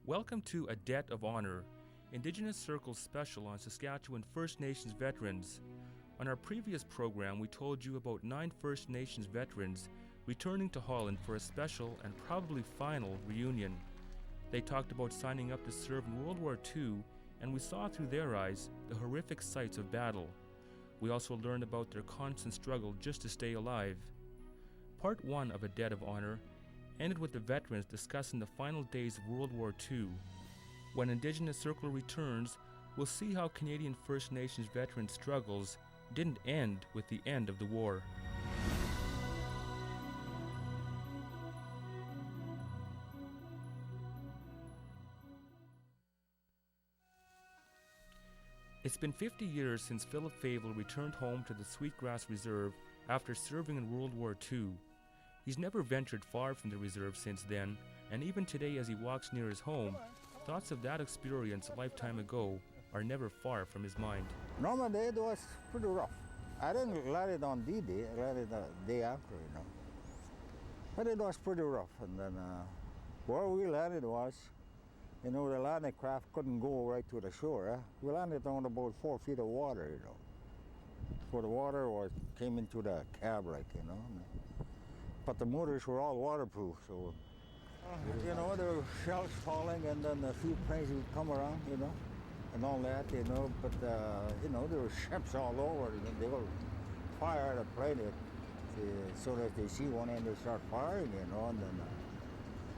Welcome to A Debt of Honor, Indigenous Circle's special on Saskatchewan First Nations veterans. On our previous program, we told you about 9 First Nations veterans returning to Holland for a special and probably final reunion. They talked about signing up to serve in World War II, and we saw through their eyes the horrific sights of battle. We also learned about their constant struggle just to stay alive. Part 1 of A Debt of Honor ended with the veterans discussing the final days of World War II. When Indigenous Circle returns, we'll see how Canadian First Nations veterans' struggles didn't end with the end of the war. It's been 50 years since Philip Favel returned home to the Sweetgrass Reserve after serving in World War II. He's never ventured far from the reserve since then, and even today as he walks near his home, thoughts of that experience a lifetime ago are never far from his mind. Normally it was pretty rough. I didn't let it on D-Day, I let it the day after, you know. But it was pretty rough, and then where we landed was, you know, the landing craft couldn't go right to the shore. We landed on about 4 feet of water, you know. So the water came into the cab, like, you know. But the motors were all waterproof, so, you know, there were shells falling, and then a few planes would come around, you know, and all that, you know. But, you know, there were ships all over, and they will fire the plane so that they see one and they start firing, you know, and then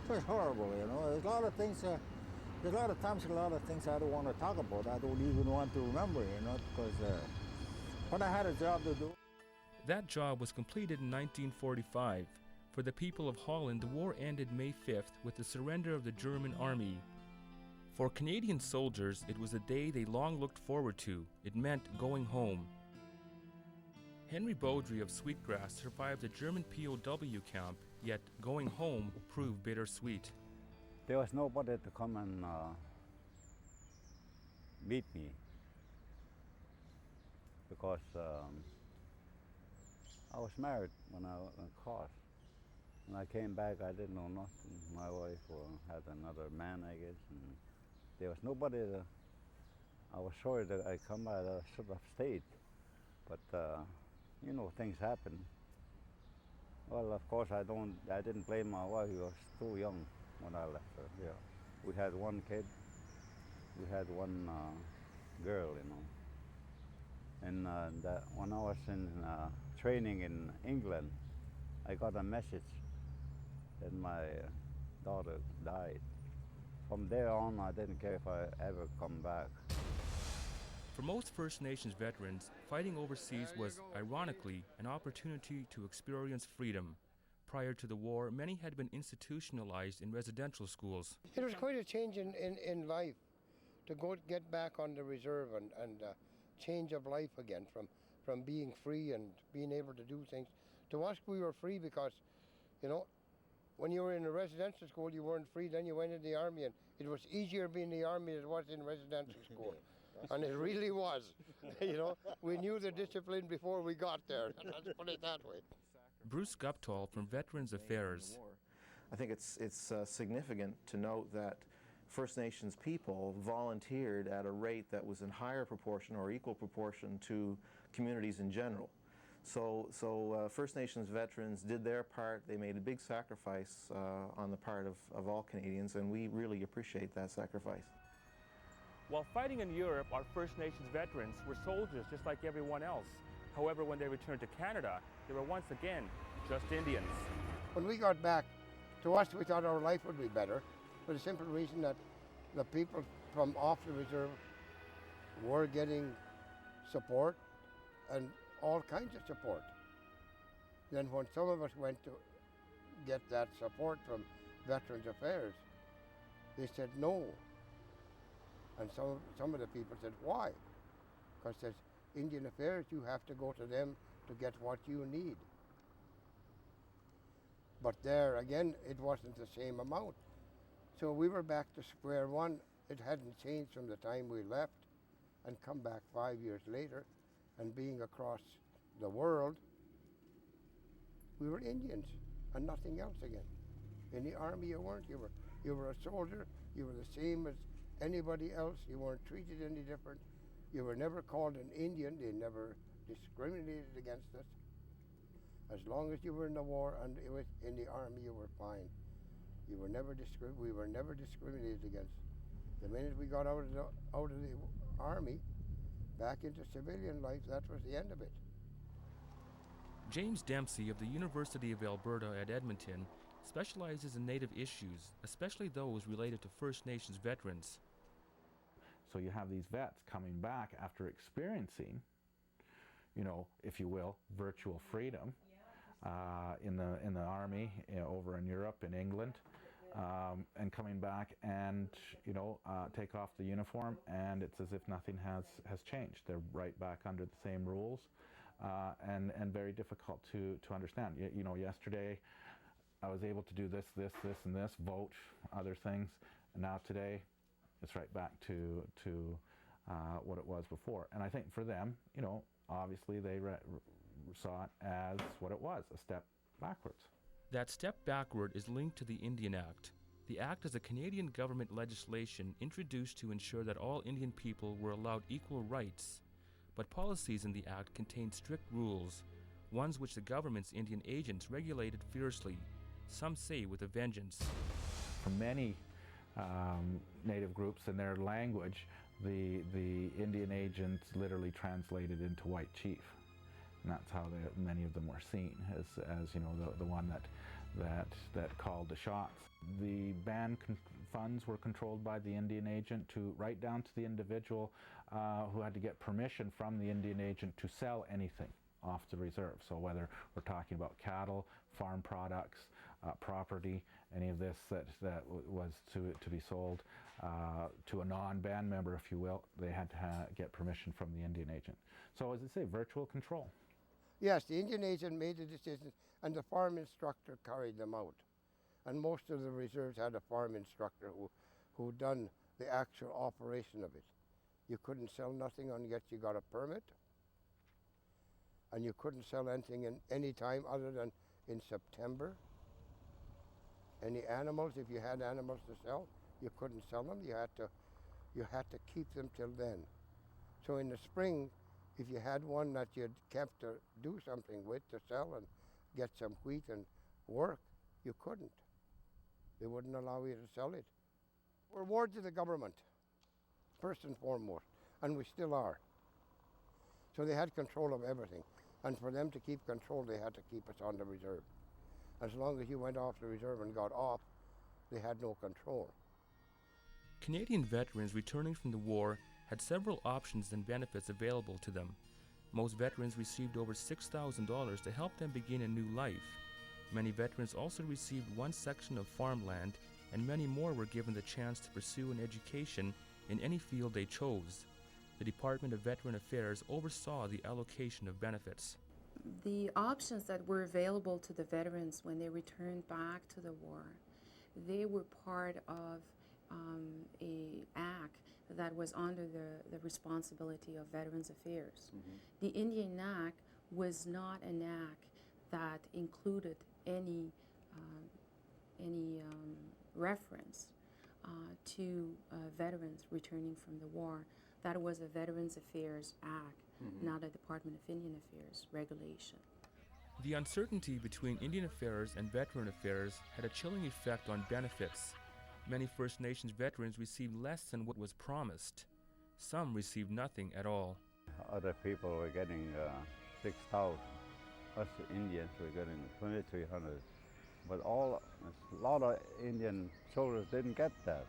it was horrible, you know. There's a lot of things, there's a lot of times, a lot of things I don't want to talk about. I don't even want to remember, you know, because when I had a job to do. That job was completed in 1945. For the people of Holland, the war ended May 5th with the surrender of the German army. For Canadian soldiers, it was a day they long looked forward to. It meant going home. Henry Beaudry of Sweetgrass survived the German POW camp, yet going home proved bittersweet. There was nobody to come and meet me because I was married when I was across. When I came back, I didn't know nothing. My wife had another man, I guess, and there was nobody. I was sorry that I come back. I should have stayed, but you know, things happen. Well, of course, I didn't blame my wife. She was too young when I left her. Yeah, we had one kid. We had one girl, you know. And when I was in training in England, I got a message that my daughter died. From there on, I didn't care if I ever come back. For most First Nations veterans, fighting overseas was, ironically, an opportunity to experience freedom. Prior to the war, many had been institutionalized in residential schools. It was quite a change in life to get back on the reserve and change of life again from being free and being able to do things. To us, we were free because, you know, when you were in a residential school, you weren't free. Then you went in the army, and it was easier being in the army than it was in residential school. And it really was. You know, we knew the discipline before we got there. Let's put it that way. Bruce Guptall from Veterans Affairs. I think it's significant to note that First Nations people volunteered at a rate that was in higher proportion or equal proportion to communities in general. So First Nations veterans did their part. They made a big sacrifice on the part of all Canadians, and we really appreciate that sacrifice. While fighting in Europe, our First Nations veterans were soldiers just like everyone else. However, when they returned to Canada, they were once again just Indians. When we got back, to us, we thought our life would be better, for the simple reason that the people from off the reserve were getting support and all kinds of support. Then when some of us went to get that support from Veterans Affairs, they said no. And some of the people said, why? Because there's Indian Affairs, you have to go to them to get what you need. But there again, it wasn't the same amount. So we were back to square one. It hadn't changed from the time we left, and come back 5 years later, and being across the world, we were Indians and nothing else again. In the army you weren't. You were a soldier You were the same as anybody else. You weren't treated any different. You were never called an Indian. They never discriminated against us. As long as you were in the war and in the army, you were fine. We were never discriminated against. The minute we got out of the army, back into civilian life, that was the end of it. James Dempsey of the University of Alberta at Edmonton specializes in Native issues, especially those related to First Nations veterans. So you have these vets coming back after experiencing, if you will, virtual freedom in the army over in Europe, in England, and coming back and take off the uniform, and it's as if nothing has changed. They're right back under the same rules, and very difficult to understand. Yesterday I was able to do this, and this, vote, other things, and now today it's right back to what it was before. And I think for them, obviously they saw it as what it was, a step backwards. That step backward is linked to the Indian Act. The Act is a Canadian government legislation introduced to ensure that all Indian people were allowed equal rights. But policies in the Act contain strict rules, ones which the government's Indian agents regulated fiercely, some say with a vengeance. For many Native groups in their language, the Indian agents literally translated into white chief. And that's how many of them were seen, as the one that called the shots. The band funds were controlled by the Indian agent right down to the individual who had to get permission from the Indian agent to sell anything off the reserve. So whether we're talking about cattle, farm products, property, any of this that was to be sold to a non-band member, if you will, they had to get permission from the Indian agent. So as I say, virtual control. Yes, the Indian agent made the decisions, and the farm instructor carried them out. And most of the reserves had a farm instructor who done the actual operation of it. You couldn't sell nothing unless you got a permit, and you couldn't sell anything in any time other than in September. Any animals, if you had animals to sell, you couldn't sell them. You had to keep them till then. So in the spring, if you had one that you'd kept to do something with, to sell and get some wheat and work, you couldn't. They wouldn't allow you to sell it. We're wards of the government, first and foremost, and we still are. So they had control of everything. And for them to keep control, they had to keep us on the reserve. As long as you went off the reserve and got off, they had no control. Canadian veterans returning from the war had several options and benefits available to them. Most veterans received over $6,000 to help them begin a new life. Many veterans also received one section of farmland, and many more were given the chance to pursue an education in any field they chose. The Department of Veteran Affairs oversaw the allocation of benefits. The options that were available to the veterans when they returned back to the war, they were part of a act that was under the responsibility of Veterans Affairs. Mm-hmm. The Indian Act was not an act that included any reference to veterans returning from the war. That was a Veterans Affairs Act, mm-hmm. not a Department of Indian Affairs regulation. The uncertainty between Indian Affairs and Veteran Affairs had a chilling effect on benefits. Many First Nations veterans received less than what was promised. Some received nothing at all. Other people were getting 6,000. Us Indians were getting 2,300. But a lot of Indian soldiers didn't get that.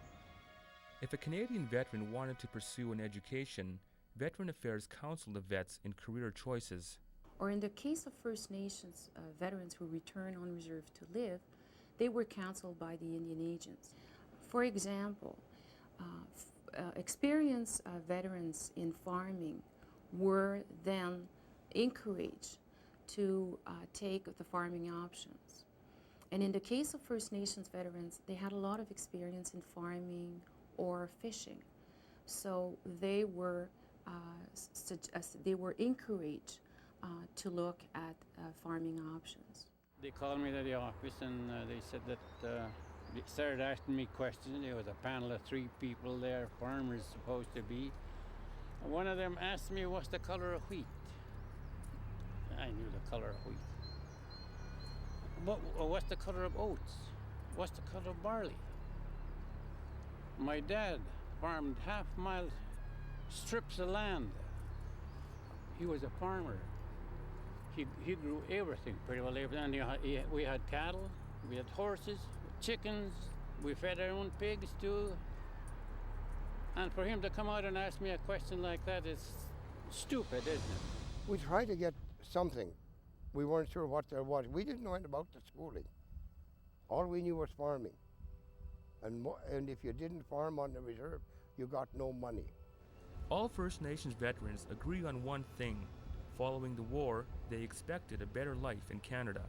If a Canadian veteran wanted to pursue an education, Veteran Affairs counseled the vets in career choices. Or in the case of First Nations veterans who return on reserve to live, they were counseled by the Indian agents. For example, experienced veterans in farming were then encouraged to take the farming options. And in the case of First Nations veterans, they had a lot of experience in farming or fishing. So they were encouraged to look at farming options. They called me to the office and they said that They started asking me questions. There was a panel of 3 people there, farmers supposed to be. And one of them asked me, what's the color of wheat? I knew the color of wheat. What's the color of oats? What's the color of barley? My dad farmed half-mile strips of land. He was a farmer. He grew everything, pretty well everything. And we had cattle, we had horses, chickens, we fed our own pigs too. And for him to come out and ask me a question like that is stupid, isn't it? We tried to get something. We weren't sure what there was. We didn't know anything about the schooling. All we knew was farming. And if you didn't farm on the reserve, you got no money. All First Nations veterans agree on one thing. Following the war, they expected a better life in Canada.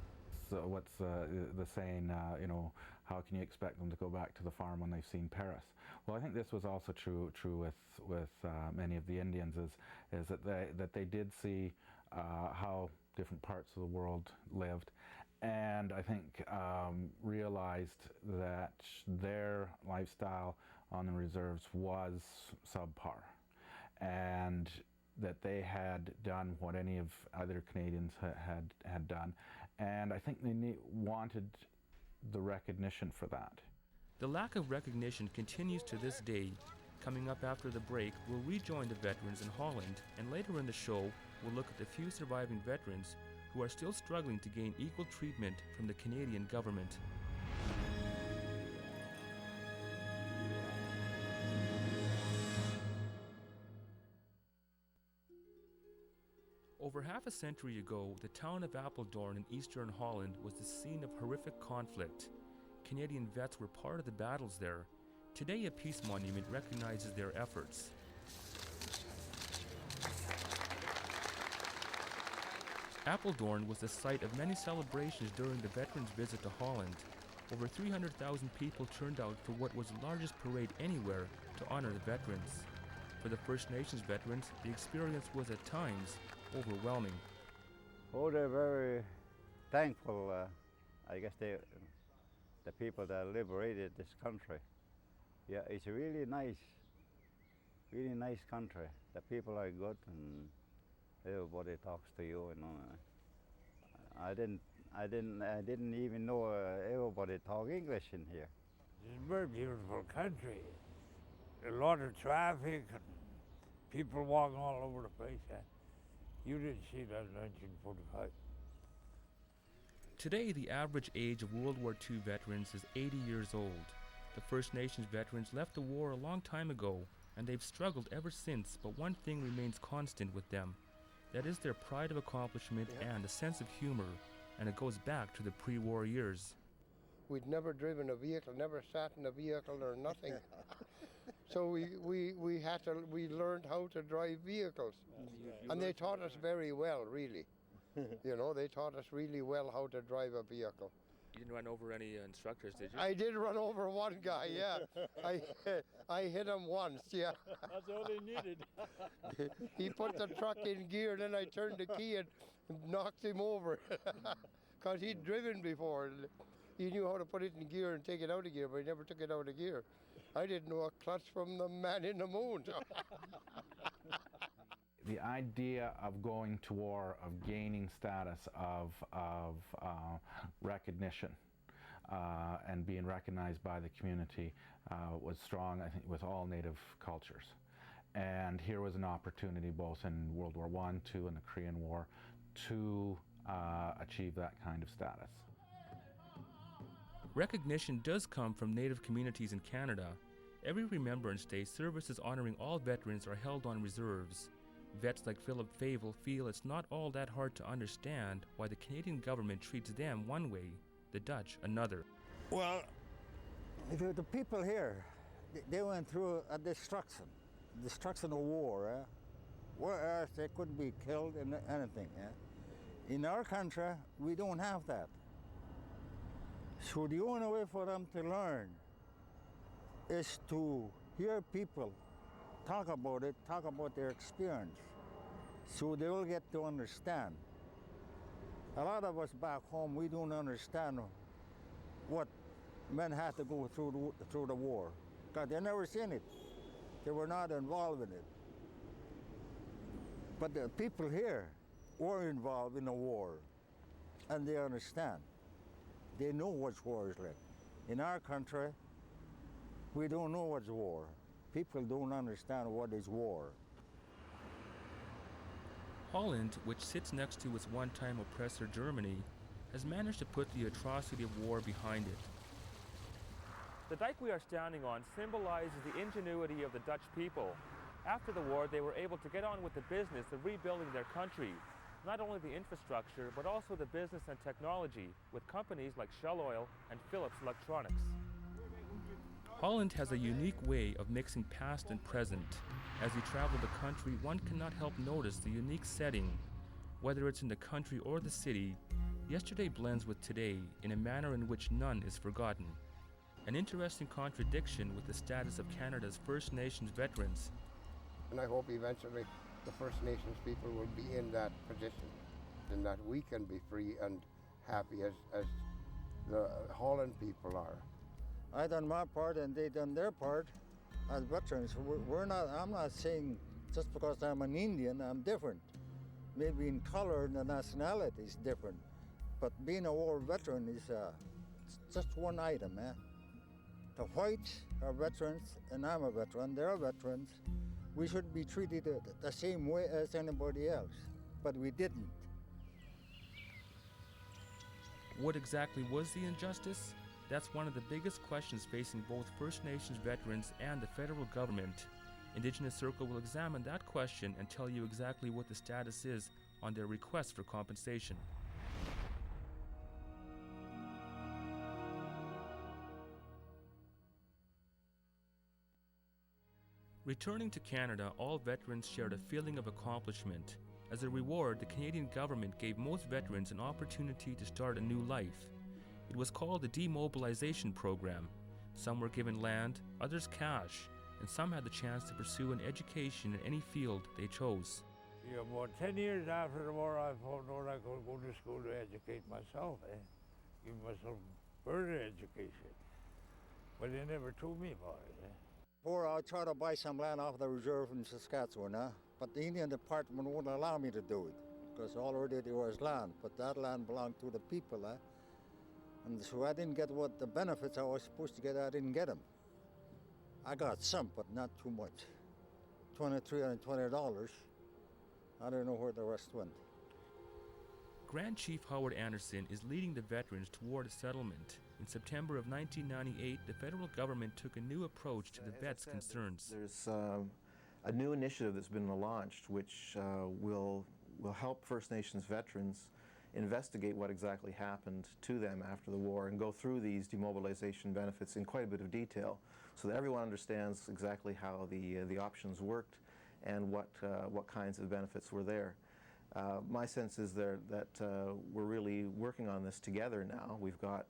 So what's the saying, how can you expect them to go back to the farm when they've seen Paris? Well, I think this was also true with many of the Indians, is that they did see how different parts of the world lived, and I think realized that their lifestyle on the reserves was subpar, and that they had done what any of other Canadians had done, and I think they wanted the recognition for that. The lack of recognition continues to this day. Coming up after the break, we'll rejoin the veterans in Holland, and later in the show, we'll look at the few surviving veterans who are still struggling to gain equal treatment from the Canadian government. Over half a century ago, the town of Apeldoorn in eastern Holland was the scene of horrific conflict. Canadian vets were part of the battles there. Today, a peace monument recognizes their efforts. Apeldoorn was the site of many celebrations during the veterans' visit to Holland. Over 300,000 people turned out for what was the largest parade anywhere to honor the veterans. For the First Nations veterans, the experience was at times overwhelming. Oh, they're very thankful. I guess the people that liberated this country. Yeah, it's a really nice country. The people are good and everybody talks to you. I didn't even know everybody talk English in here. It's a very beautiful country. A lot of traffic and people walking all over the place. You didn't see that in 1945. Today, the average age of World War II veterans is 80 years old. The First Nations veterans left the war a long time ago, and they've struggled ever since, but one thing remains constant with them. That is their pride of accomplishment and a sense of humor, and it goes back to the pre-war years. We'd never driven a vehicle, never sat in a vehicle or nothing. So we learned how to drive vehicles. And they taught us very well, really. They taught us really well how to drive a vehicle. You didn't run over any instructors, did you? I did run over one guy, yeah. I hit him once, yeah. That's all they needed. He put the truck in gear, then I turned the key and knocked him over. Because he'd driven before. He knew how to put it in gear and take it out of gear, but he never took it out of gear. I didn't know a clutch from the man in the moon. The idea of going to war, of gaining status, of recognition, and being recognized by the community was strong, I think, with all Native cultures. And here was an opportunity, both in World War I, II, and the Korean War, to achieve that kind of status. Recognition does come from Native communities in Canada. Every Remembrance Day, services honoring all veterans are held on reserves. Vets like Philip Favel feel it's not all that hard to understand why the Canadian government treats them one way, the Dutch another. Well, the people here, they went through a destruction of war. Whereas they could be killed in anything. In our country, we don't have that. So the only way for them to learn is to hear people talk about it, talk about their experience, so they will get to understand. A lot of us back home, we don't understand what men had to go through the war, because they never seen it. They were not involved in it. But the people here were involved in the war, and they understand. They know what war is like. In our country, we don't know what's war. People don't understand what is war. Holland, which sits next to its one-time oppressor Germany, has managed to put the atrocity of war behind it. The dike we are standing on symbolizes the ingenuity of the Dutch people. After the war, they were able to get on with the business of rebuilding their country, not only the infrastructure, but also the business and technology, with companies like Shell Oil and Philips Electronics. Holland has a unique way of mixing past and present. As you travel the country, one cannot help notice the unique setting. Whether it's in the country or the city, yesterday blends with today in a manner in which none is forgotten. An interesting contradiction with the status of Canada's First Nations veterans. And I hope eventually the First Nations people will be in that position, and that we can be free and happy as the Holland people are. I done my part and they done their part as veterans. I'm not saying just because I'm an Indian, I'm different. Maybe in color and the nationality is different. But being a war veteran is just one item, eh? The whites are veterans and I'm a veteran, they're veterans. We should be treated the same way as anybody else, but we didn't. What exactly was the injustice? That's one of the biggest questions facing both First Nations veterans and the federal government. Indigenous Circle will examine that question and tell you exactly what the status is on their request for compensation. Returning to Canada, all veterans shared a feeling of accomplishment. As a reward, the Canadian government gave most veterans an opportunity to start a new life. It was called the Demobilization Program. Some were given land, others cash, and some had the chance to pursue an education in any field they chose. Yeah, about 10 years after the war, I found out I could go to school to educate myself, give myself further education. But they never told me about it. Before I tried to buy some land off the reserve in Saskatchewan, but the Indian Department wouldn't allow me to do it, because already there was land, but that land belonged to the people. And so I didn't get what the benefits I was supposed to get, I didn't get them. I got some, but not too much. $2,320. I don't know where the rest went. Grand Chief Howard Anderson is leading the veterans toward a settlement. In September of 1998, the federal government took a new approach to the vets' concerns. There's a new initiative that's been launched which will help First Nations veterans investigate what exactly happened to them after the war and go through these demobilization benefits in quite a bit of detail so that everyone understands exactly how the options worked and what kinds of benefits were there. My sense is that we're really working on this together now. We've got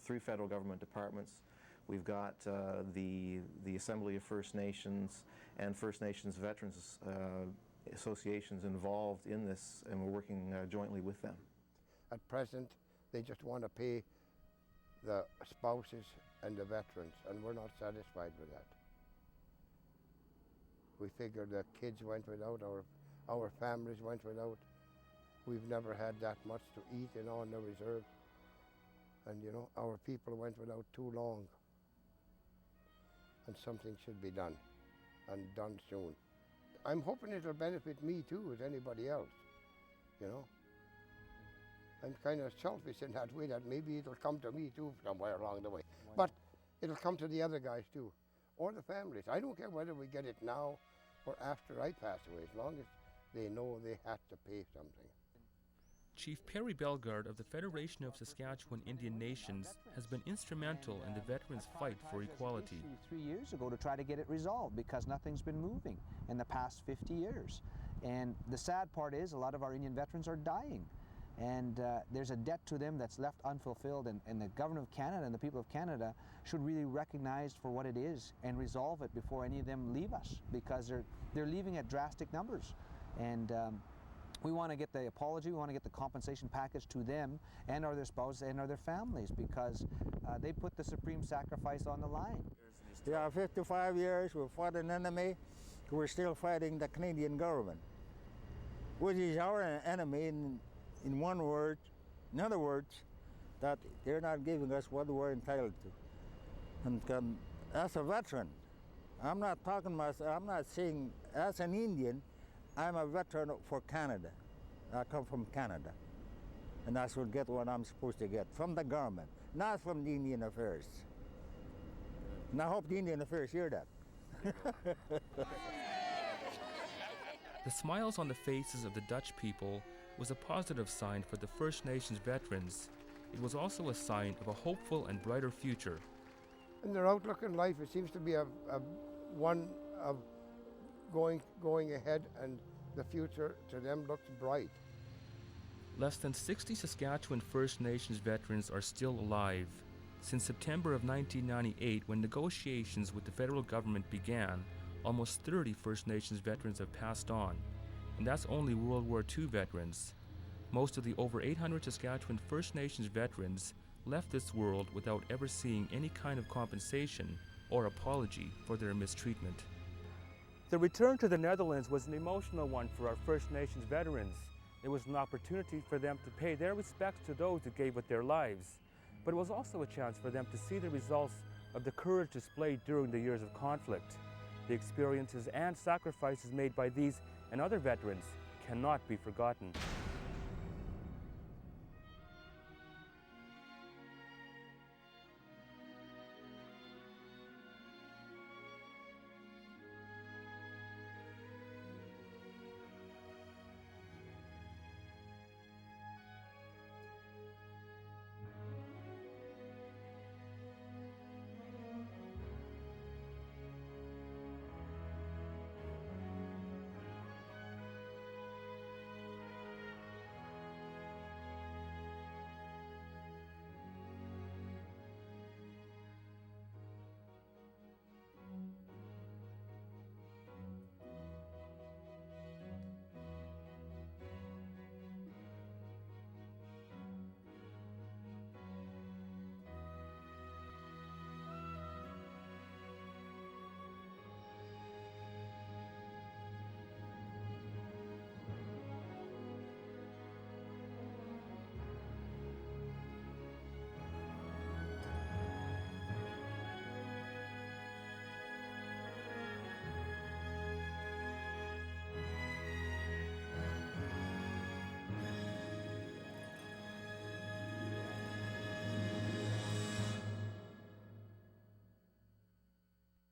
3 federal government departments. We've got the Assembly of First Nations and First Nations Veterans associations involved in this, and we're working jointly with them. At present, they just want to pay the spouses and the veterans, and we're not satisfied with that. We figure the kids went without, our families went without. We've never had that much to eat on the reserve. And you know, our people went without too long. And something should be done, and done soon. I'm hoping it'll benefit me too as anybody else, you know. I'm kind of selfish in that way that maybe it'll come to me too somewhere along the way. But it'll come to the other guys too, or the families. I don't care whether we get it now or after I pass away, as long as they know they have to pay something. Chief Perry Bellegarde of the Federation of Saskatchewan Indian Nations has been instrumental in the veterans' fight for equality. 3 years ago to try to get it resolved because nothing's been moving in the past 50 years. And the sad part is a lot of our Indian veterans are dying. And there's a debt to them that's left unfulfilled, and the government of Canada and the people of Canada should really recognize for what it is and resolve it before any of them leave us, because they're leaving at drastic numbers. And We want to get the apology, we want to get the compensation package to them and or their spouses and or their families, because they put the supreme sacrifice on the line. Yeah, 55 years we fought an enemy, we're still fighting the Canadian government, which is our enemy in one word. In other words, that they're not giving us what we're entitled to. And as a veteran, I'm not saying as an Indian, I'm a veteran for Canada. I come from Canada. And I should get what I'm supposed to get from the government, not from the Indian Affairs. And I hope the Indian Affairs hear that. The smiles on the faces of the Dutch people was a positive sign for the First Nations veterans. It was also a sign of a hopeful and brighter future. In their outlook in life, it seems to be one of going ahead, and the future to them looks bright. Less than 60 Saskatchewan First Nations veterans are still alive. Since September of 1998, when negotiations with the federal government began, almost 30 First Nations veterans have passed on, and that's only World War II veterans. Most of the over 800 Saskatchewan First Nations veterans left this world without ever seeing any kind of compensation or apology for their mistreatment. The return to the Netherlands was an emotional one for our First Nations veterans. It was an opportunity for them to pay their respects to those who gave with their lives, but it was also a chance for them to see the results of the courage displayed during the years of conflict. The experiences and sacrifices made by these and other veterans cannot be forgotten.